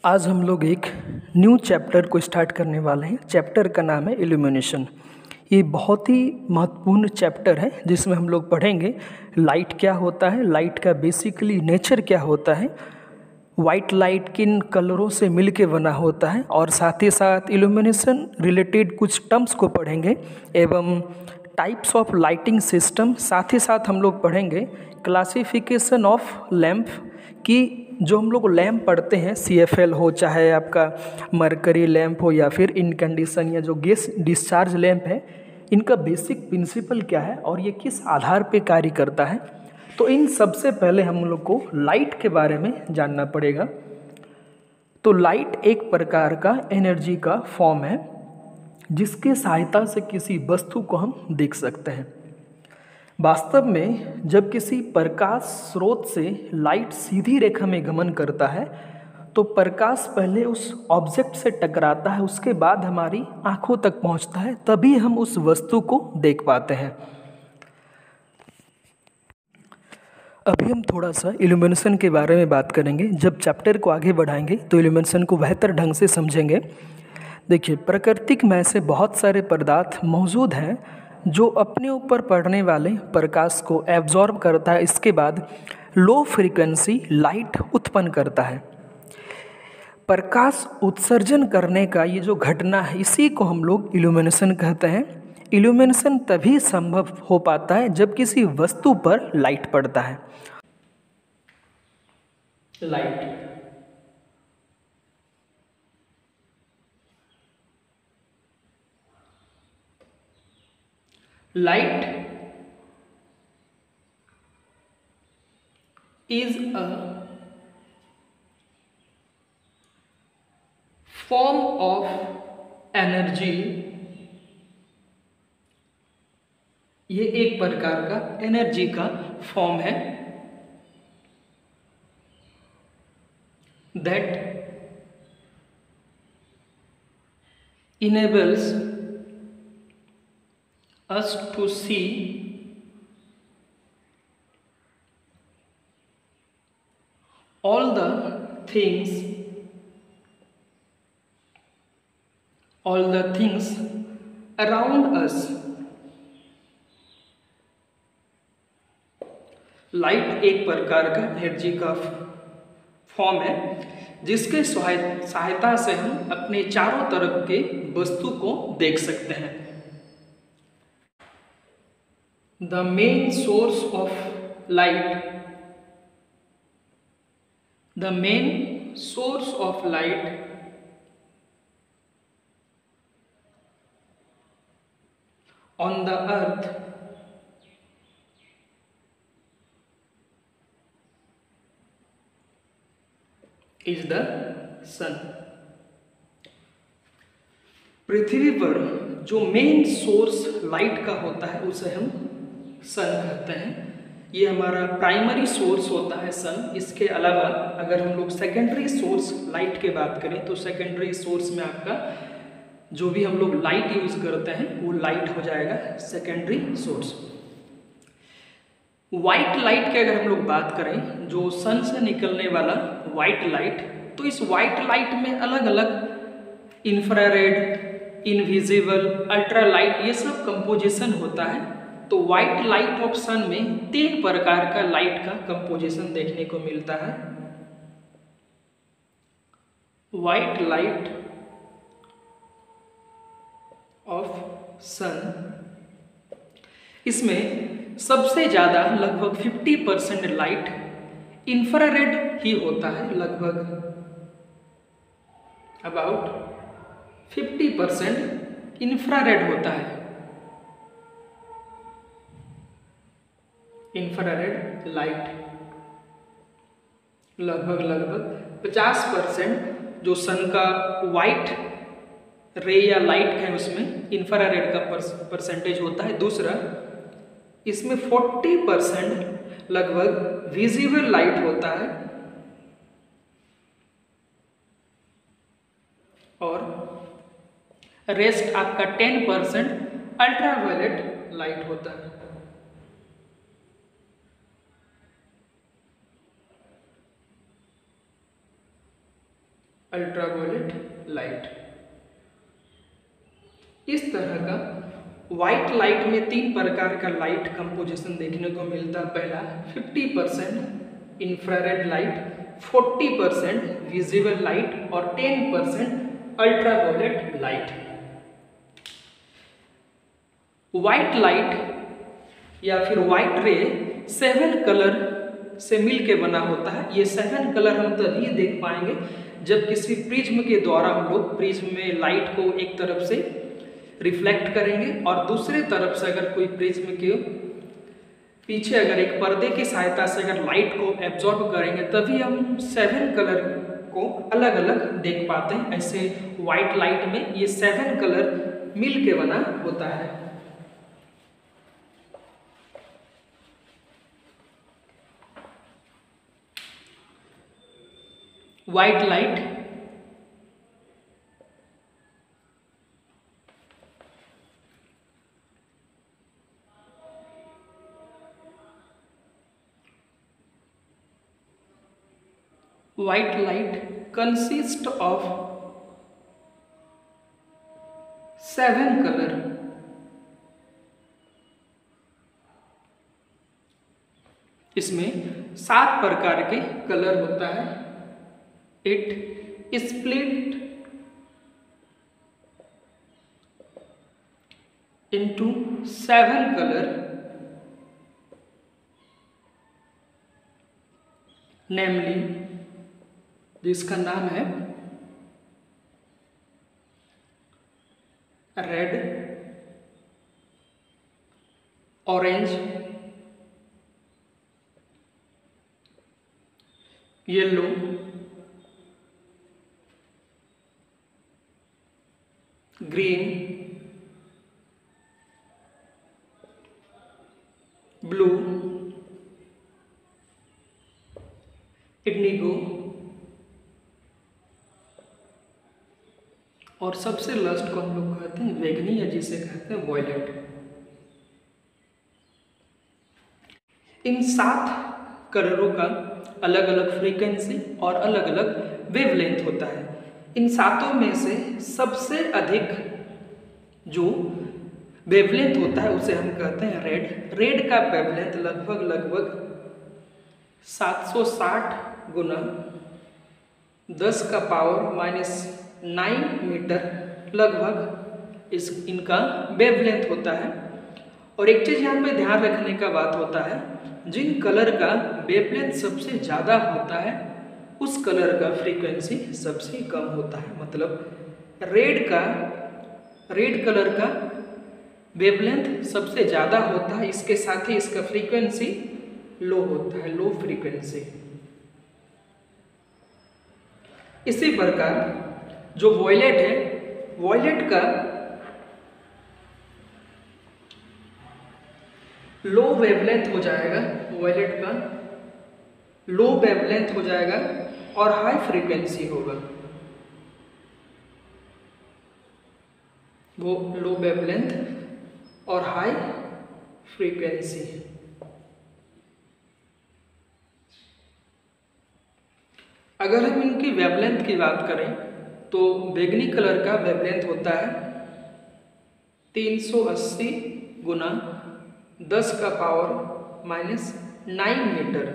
आज हम लोग एक न्यू चैप्टर को स्टार्ट करने वाले हैं। चैप्टर का नाम है इल्यूमिनेशन। ये बहुत ही महत्वपूर्ण चैप्टर है जिसमें हम लोग पढ़ेंगे लाइट क्या होता है, लाइट का बेसिकली नेचर क्या होता है, वाइट लाइट किन कलरों से मिलके बना होता है, और साथ ही साथ इल्यूमिनेशन रिलेटेड कुछ टर्म्स को पढ़ेंगे एवं टाइप्स ऑफ लाइटिंग सिस्टम। साथ ही साथ हम लोग पढ़ेंगे क्लासिफिकेशन ऑफ लैम्प की जो हम लोग लैम्प पढ़ते हैं, CFL हो चाहे आपका मरकरी लैम्प हो या फिर इनकंडीशन या जो गैस डिस्चार्ज लैम्प है, इनका बेसिक प्रिंसिपल क्या है और ये किस आधार पे कार्य करता है। तो इन सबसे पहले हम लोग को लाइट के बारे में जानना पड़ेगा। तो लाइट एक प्रकार का एनर्जी का फॉर्म है जिसके सहायता से किसी वस्तु को हम देख सकते हैं। वास्तव में जब किसी प्रकाश स्रोत से लाइट सीधी रेखा में गमन करता है तो प्रकाश पहले उस ऑब्जेक्ट से टकराता है, उसके बाद हमारी आंखों तक पहुंचता है, तभी हम उस वस्तु को देख पाते हैं। अभी हम थोड़ा सा इल्यूमिनेशन के बारे में बात करेंगे। जब चैप्टर को आगे बढ़ाएंगे तो इल्यूमिनेशन को बेहतर ढंग से समझेंगे। देखिए, प्रकृति में ऐसे बहुत सारे पदार्थ मौजूद हैं जो अपने ऊपर पड़ने वाले प्रकाश को एब्जॉर्ब करता है, इसके बाद लो फ्रीक्वेंसी लाइट उत्पन्न करता है। प्रकाश उत्सर्जन करने का ये जो घटना है, इसी को हम लोग इल्यूमिनेशन कहते हैं। इल्यूमिनेशन तभी संभव हो पाता है जब किसी वस्तु पर लाइट पड़ता है। Light is a form of energy। ये एक प्रकार का एनर्जी का फॉर्म है that enables us to see all the things around us। Light एक प्रकार का एनर्जी का फॉर्म है जिसके सहायता से हम अपने चारों तरफ के वस्तु को देख सकते हैं। The main source of light on the earth is the sun। पृथ्वी पर जो मेन सोर्स लाइट का होता है उसे हम सन कहते हैं। ये हमारा प्राइमरी सोर्स होता है सन। इसके अलावा अगर हम लोग सेकेंडरी सोर्स लाइट की बात करें तो सेकेंडरी सोर्स में आपका जो भी हम लोग लाइट यूज करते हैं वो लाइट हो जाएगा सेकेंडरी सोर्स। वाइट लाइट की अगर हम लोग बात करें, जो सन से निकलने वाला वाइट लाइट, तो इस वाइट लाइट में अलग अलग इंफ्रारेड, इनविजिबल, अल्ट्रालाइट, ये सब कंपोजिशन होता है। तो वाइट लाइट ऑफ सन में 3 प्रकार का लाइट का कंपोजिशन देखने को मिलता है। वाइट लाइट ऑफ सन, इसमें सबसे ज़्यादा लगभग 50% लाइट इंफ्रारेड ही होता है। लगभग अबाउट 50% इंफ्रारेड होता है। इंफ्रारेड लाइट लगभग 50% जो सन का वाइट रे या लाइट है उसमें इंफ्रारेड का परसेंटेज होता है। दूसरा, इसमें 40% लगभग विजिबल लाइट होता है और रेस्ट आपका 10% अल्ट्रावायलेट लाइट होता है। Ultraviolet light. इस तरह का वाइट लाइट में 3 प्रकार का लाइट कंपोजिशन देखने को मिलता है। पहला 50% इंफ्रारेड लाइट, 40% विजिबल लाइट और 10% अल्ट्रावायलेट लाइट। वाइट लाइट या फिर वाइट रे 7 कलर से मिल के बना होता है। ये 7 कलर हम तभी देख पाएंगे जब किसी प्रिज्म के द्वारा हम लोग प्रिज्म में लाइट को एक तरफ से रिफ्लेक्ट करेंगे और दूसरे तरफ से अगर कोई प्रिज्म के पीछे अगर एक पर्दे की सहायता से अगर लाइट को एब्जॉर्ब करेंगे तभी हम 7 कलर को अलग अलग देख पाते हैं। ऐसे वाइट लाइट में ये 7 कलर मिल के बना होता है। White light consists of 7 color। इसमें 7 प्रकार के कलर होता है। It split into 7 color, namely जिसका नाम है red, orange, yellow, green, blue, Indigo और सबसे लास्ट को हम लोग कहते हैं बैगनी या जिसे कहते हैं वॉयलेट। इन 7 कलरों का अलग अलग फ्रीक्वेंसी और अलग अलग वेवलेंथ होता है। इन 7 में से सबसे अधिक जो वेवलेंथ होता है उसे हम कहते हैं रेड। रेड का वेवलेंथ लगभग 760 गुना 10 का पावर -9 मीटर लगभग इनका वेवलेंथ होता है। और एक चीज़ यहाँ पे ध्यान रखने का बात होता है, जिन कलर का वेवलेंथ सबसे ज़्यादा होता है उस कलर का फ्रीक्वेंसी सबसे कम होता है। मतलब रेड कलर का वेवलेंथ सबसे ज़्यादा होता है, इसके साथ ही इसका फ्रीक्वेंसी लो होता है, लो फ्रीक्वेंसी। इसी प्रकार जो वॉयलेट है, वॉयलेट का लो वेवलेंथ हो जाएगा, वॉयलेट का लो वेवलेंथ हो जाएगा और हाई फ्रीक्वेंसी होगा। वो लो वेवलेंथ और हाई फ्रीक्वेंसी। अगर हम इनकी वेवलेंथ की बात करें तो बैगनी कलर का वेवलेंथ होता है 380 गुना 10 का पावर -9 मीटर।